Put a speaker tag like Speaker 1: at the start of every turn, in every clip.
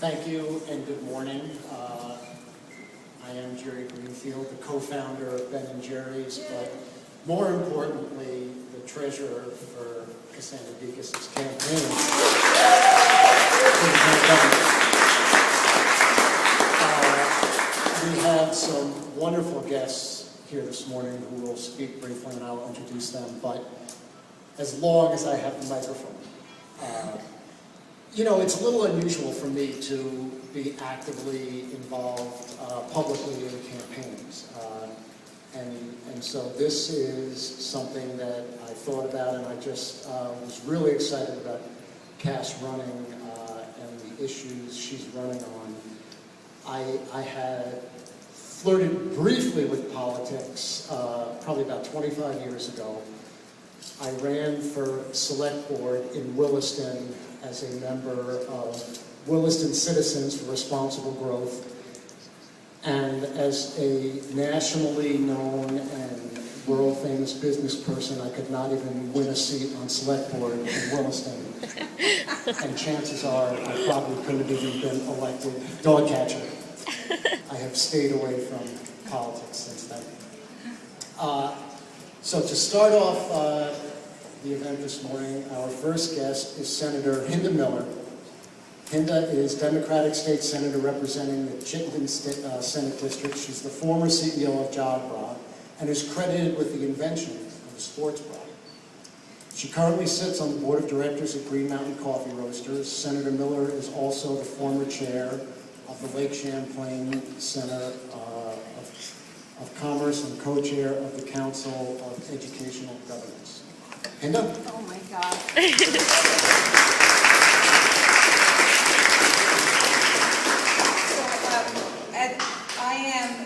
Speaker 1: Thank you and good morning. I am Jerry Greenfield, the co-founder of Ben & Jerry's, but more importantly, the treasurer for Cassandra Gekas' campaign. We have some wonderful guests here this morning who will speak briefly, and I'll introduce them, but as long as I have the microphone. You know, it's a little unusual for me to be actively involved publicly in campaigns. And so this is something that I thought about, and I just was really excited about Cass running and the issues she's running on. I had flirted briefly with politics probably about 25 years ago. I ran for select board in Williston as a member of Williston Citizens for Responsible Growth, and as a nationally known and world-famous business person, I could not even win a seat on select board in Williston. And chances are I probably couldn't have even been elected dog catcher. I have stayed away from politics since then. So to start off the event this morning, our first guest is Senator Hinda Miller. Hinda is Democratic State Senator representing the Chittenden Senate District. She's the former CEO of Jog Bra and is credited with the invention of the sports bra. She currently sits on the board of directors at Green Mountain Coffee Roasters. Senator Miller is also the former chair of the Lake Champlain Center of Commerce and co-chair of the Council of Educational Governance. Hinda?
Speaker 2: Oh my God. I am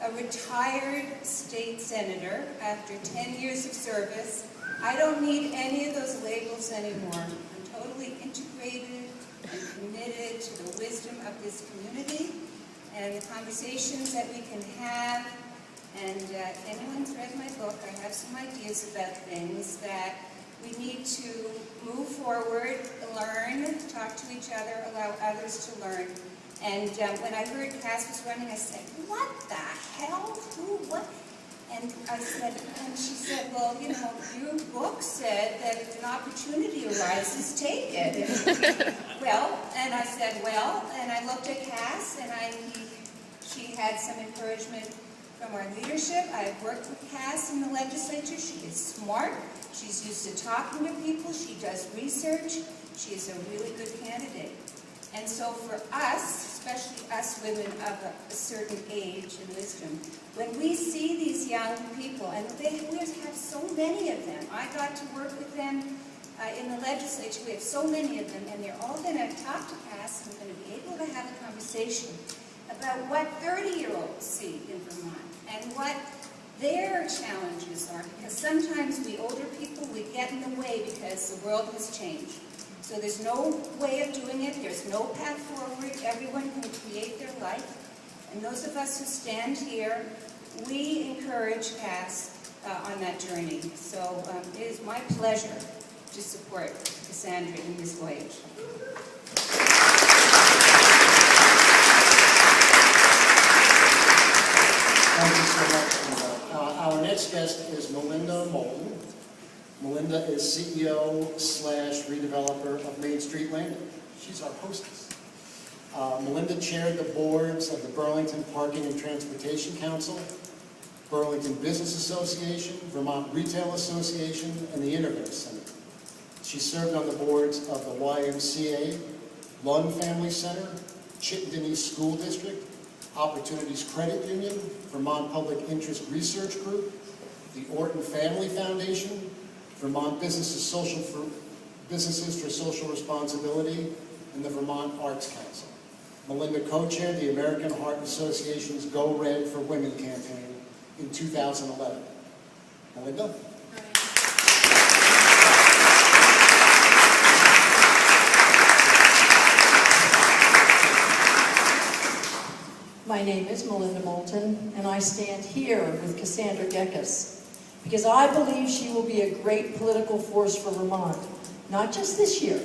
Speaker 2: a retired state senator after 10 years of service. I don't need any of those labels anymore. I'm totally integrated and committed to the wisdom of this community and the conversations that we can have. And if anyone's read my book, I have some ideas about things that we need to move forward, learn, talk to each other, allow others to learn. And when I heard Cass was running, I said, what the hell? Who? What? And I said, and she said, well, you know, your book said that if an opportunity arises, take it. And, well, and I said, well, and I looked at Cass, and she had some encouragement from our leadership. I've worked with Cass in the legislature. She is smart. She's used to talking to people. She does research. She is a really good candidate. And so for us, especially us women of a certain age and wisdom, when we see these young people, and we have so many of them, I got to work with them in the legislature. We have so many of them, and they're all going to talk to Cass and going to be able to have a conversation about what 30-year-olds see in Vermont and what their challenges are. Because sometimes we older people, we get in the way because the world has changed. So there's no way of doing it. There's no path forward. Everyone can create their life. And those of us who stand here, we encourage Cass on that journey. So it is my pleasure to support Cassandra in this voyage.
Speaker 1: Thank you so much, Linda. Our next guest is Melinda Moulton. Melinda is CEO/redeveloper of Main Street Landing. She's our hostess. Melinda chaired the boards of the Burlington Parking and Transportation Council, Burlington Business Association, Vermont Retail Association, and the Innovative Center. She served on the boards of the YMCA, Lund Family Center, Chittenden East School District, Opportunities Credit Union, Vermont Public Interest Research Group, the Orton Family Foundation, Vermont Businesses for Social Responsibility, and the Vermont Arts Council. Melinda co-chaired the American Heart Association's Go Red for Women campaign in 2011. Melinda?
Speaker 3: My name is Melinda Moulton, and I stand here with Cassandra Gekas because I believe she will be a great political force for Vermont, not just this year,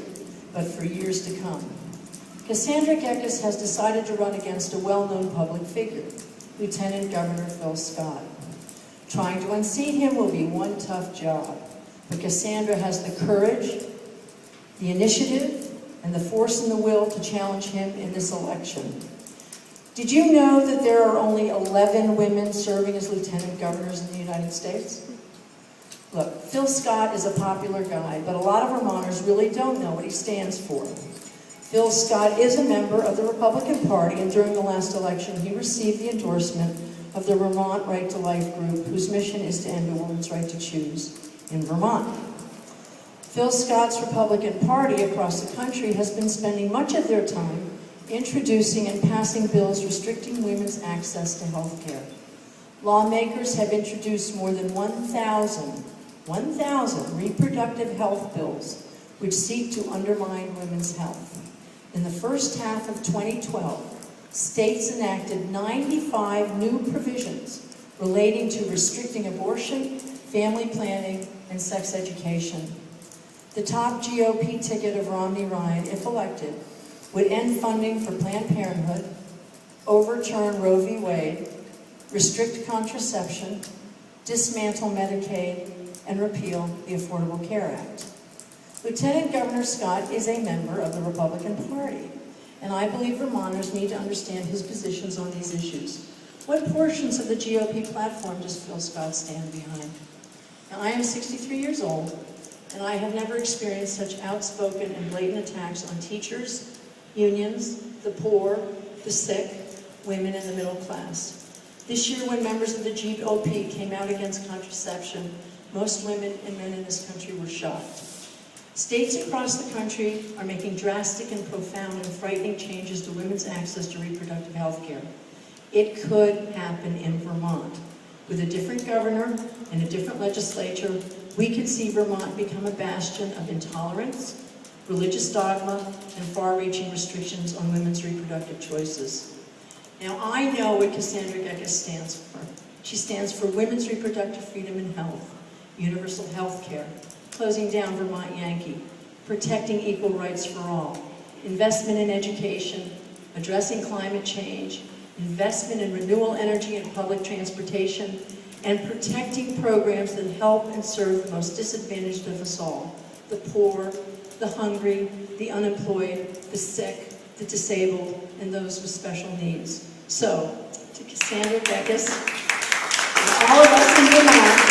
Speaker 3: but for years to come. Cassandra Gekas has decided to run against a well-known public figure, Lieutenant Governor Phil Scott. Trying to unseat him will be one tough job, but Cassandra has the courage, the initiative, and the force and the will to challenge him in this election. Did you know that there are only 11 women serving as lieutenant governors in the United States? Look, Phil Scott is a popular guy, but a lot of Vermonters really don't know what he stands for. Phil Scott is a member of the Republican Party, and during the last election, he received the endorsement of the Vermont Right to Life group, whose mission is to end a woman's right to choose in Vermont. Phil Scott's Republican Party across the country has been spending much of their time introducing and passing bills restricting women's access to health care. Lawmakers have introduced more than 1,000 reproductive health bills which seek to undermine women's health. In the first half of 2012, states enacted 95 new provisions relating to restricting abortion, family planning, and sex education. The top GOP ticket of Romney Ryan, if elected, would end funding for Planned Parenthood, overturn Roe v. Wade, restrict contraception, dismantle Medicaid, and repeal the Affordable Care Act. Lieutenant Governor Scott is a member of the Republican Party, and I believe Vermonters need to understand his positions on these issues. What portions of the GOP platform does Phil Scott stand behind? Now, I am 63 years old, and I have never experienced such outspoken and blatant attacks on teachers, unions, the poor, the sick, women, and the middle class. This year, when members of the GOP came out against contraception, most women and men in this country were shocked. States across the country are making drastic and profound and frightening changes to women's access to reproductive health care. It could happen in Vermont. With a different governor and a different legislature, we could see Vermont become a bastion of intolerance, religious dogma, and far-reaching restrictions on women's reproductive choices. Now, I know what Cassandra Gekas stands for. She stands for women's reproductive freedom and health, universal health care, closing down Vermont Yankee, protecting equal rights for all, investment in education, addressing climate change, investment in renewable energy and public transportation, and protecting programs that help and serve the most disadvantaged of us all, the poor, the hungry, the unemployed, the sick, the disabled, and those with special needs. So, to Cassandra Gekas, and all of us in Vermont,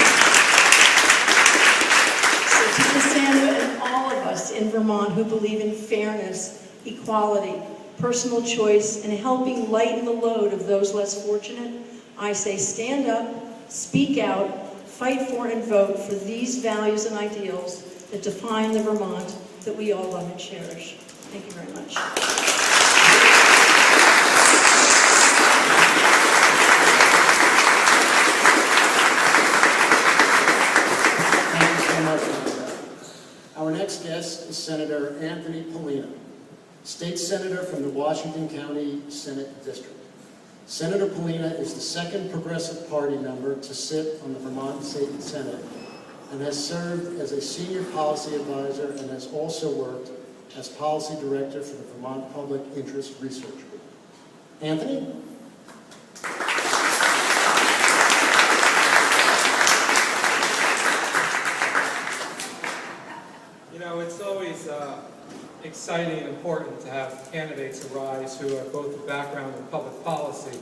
Speaker 3: in Vermont who believe in fairness, equality, personal choice, and helping lighten the load of those less fortunate, I say stand up, speak out, fight for and vote for these values and ideals that define the Vermont that we all love and cherish. Thank you very much.
Speaker 1: Our next guest is Senator Anthony Polina, State Senator from the Washington County Senate District. Senator Polina is the second Progressive Party member to sit on the Vermont State Senate and has served as a senior policy advisor and has also worked as policy director for the Vermont Public Interest Research Group. Anthony?
Speaker 4: It's always exciting and important to have candidates arise who have both a background in public policy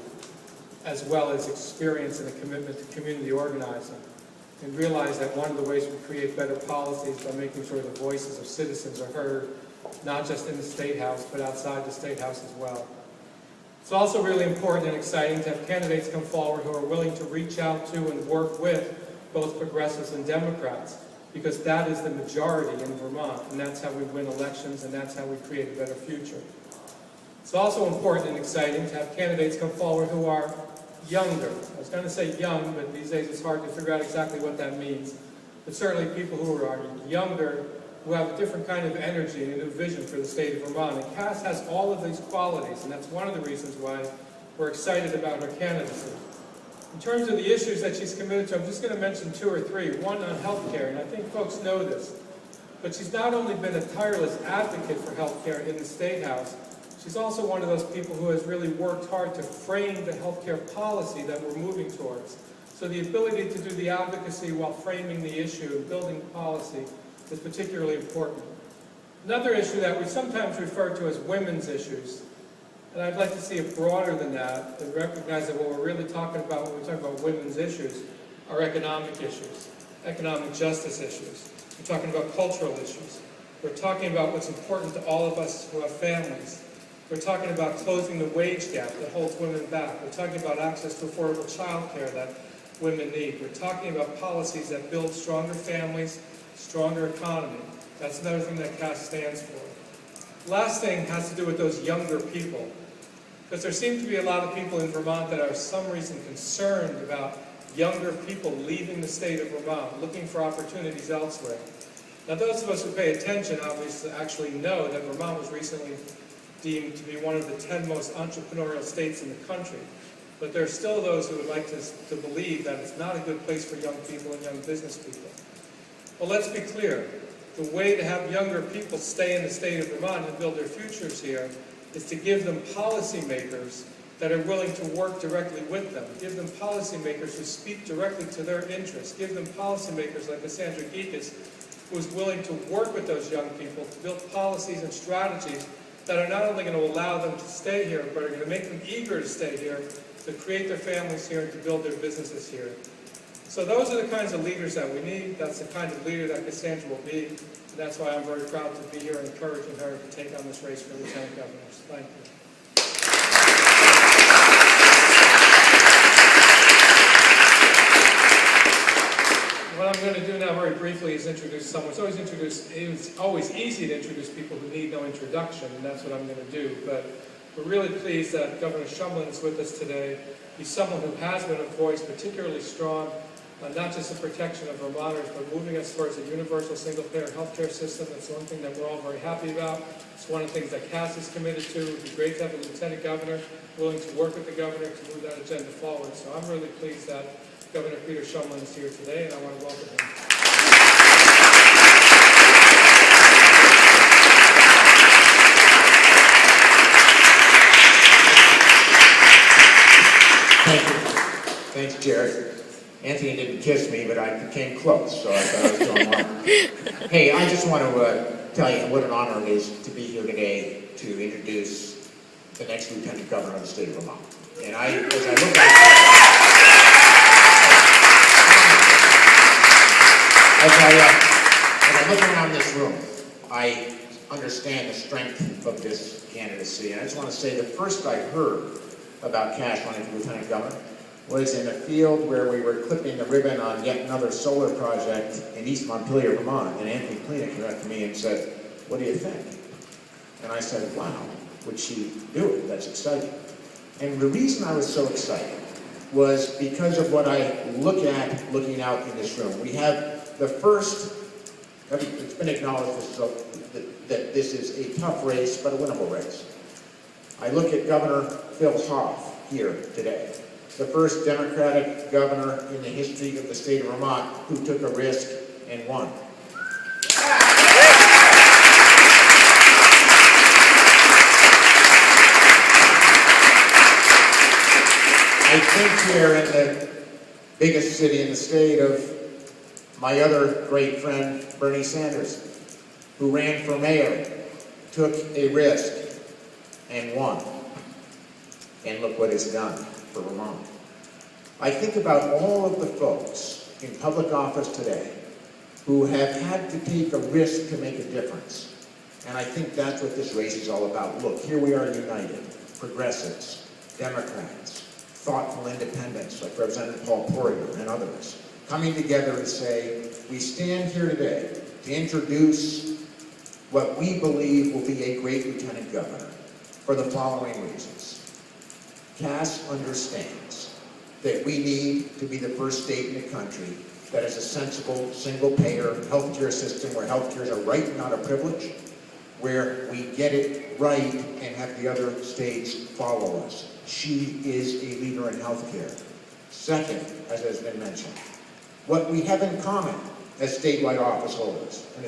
Speaker 4: as well as experience and a commitment to community organizing, and realize that one of the ways we create better policies is by making sure the voices of citizens are heard, not just in the State House, but outside the State House as well. It's also really important and exciting to have candidates come forward who are willing to reach out to and work with both progressives and Democrats, because that is the majority in Vermont, and that's how we win elections, and that's how we create a better future. It's also important and exciting to have candidates come forward who are younger. I was going to say young, but these days it's hard to figure out exactly what that means. But certainly people who are younger, who have a different kind of energy and a new vision for the state of Vermont. And Cass has all of these qualities, and that's one of the reasons why we're excited about her candidacy. In terms of the issues that she's committed to, I'm just going to mention two or three. One on health care, and I think folks know this, but she's not only been a tireless advocate for health care in the State House, She's also one of those people who has really worked hard to frame the healthcare policy that we're moving towards. So the ability to do the advocacy while framing the issue and building policy is particularly important. Another issue that we sometimes refer to as women's issues, and I'd like to see it broader than that, and recognize that what we're really talking about when we talk about women's issues are economic issues, economic justice issues. We're talking about cultural issues. We're talking about what's important to all of us who have families. We're talking about closing the wage gap that holds women back. We're talking about access to affordable child care that women need. We're talking about policies that build stronger families, stronger economy. That's another thing that CAST stands for. Last thing has to do with those younger people. Because there seem to be a lot of people in Vermont that are for some reason concerned about younger people leaving the state of Vermont, looking for opportunities elsewhere. Now those of us who pay attention obviously actually know that Vermont was recently deemed to be one of the 10 most entrepreneurial states in the country. But there are still those who would like to believe that it's not a good place for young people and young business people. Well, let's be clear. The way to have younger people stay in the state of Vermont and build their futures here is to give them policymakers that are willing to work directly with them. Give them policymakers who speak directly to their interests. Give them policymakers like Cassandra Gekas, who is willing to work with those young people to build policies and strategies that are not only going to allow them to stay here, but are going to make them eager to stay here, to create their families here, and to build their businesses here. So those are the kinds of leaders that we need. That's the kind of leader that Cassandra will be. And that's why I'm very proud to be here and encouraging her to take on this race for Lieutenant Governor. Thank you. What I'm going to do now very briefly is introduce someone. It's always easy to introduce people who need no introduction, and that's what I'm going to do. But we're really pleased that Governor Shumlin is with us today. He's someone who has been a voice particularly strong, not just the protection of Vermonters, but moving us towards a universal single-payer healthcare system. That's one thing that we're all very happy about. It's one of the things that CAST is committed to. It would be great to have a lieutenant governor willing to work with the governor to move that agenda forward. So I'm really pleased that Governor Peter Shumlin is here today, and I want to welcome him.
Speaker 5: Thank you. Thanks, Jared. Anthony didn't kiss me, but I came close, so I thought I was doing well. Hey, I just want to tell you what an honor it is to be here today to introduce the next Lieutenant Governor of the state of Vermont. And as I look around this room, I understand the strength of this candidacy. And I just want to say the first I heard about Cash running for Lieutenant Governor was in a field where we were clipping the ribbon on yet another solar project in East Montpelier, Vermont. And Anthony Plena came up to me and said, "What do you think?" And I said, "Wow, would she do it? That's exciting." And the reason I was so excited was because of what I look at looking out in this room. We have the first, it's been acknowledged that this is a tough race, but a winnable race. I look at Governor Phil Hoff here today, the first Democratic governor in the history of the state of Vermont who took a risk and won. I think here in the biggest city in the state of my other great friend, Bernie Sanders, who ran for mayor, took a risk, and won. And look what it's done for Vermont. I think about all of the folks in public office today who have had to take a risk to make a difference. And I think that's what this race is all about. Look, here we are united, progressives, Democrats, thoughtful independents like Representative Paul Poirier and others, coming together to say, we stand here today to introduce what we believe will be a great lieutenant governor for the following reasons. Cass understands that we need to be the first state in the country that has a sensible, single-payer healthcare system where healthcare is a right, not a privilege, where we get it right and have the other states follow us. She is a leader in healthcare. Second, as has been mentioned, what we have in common as statewide office holders, and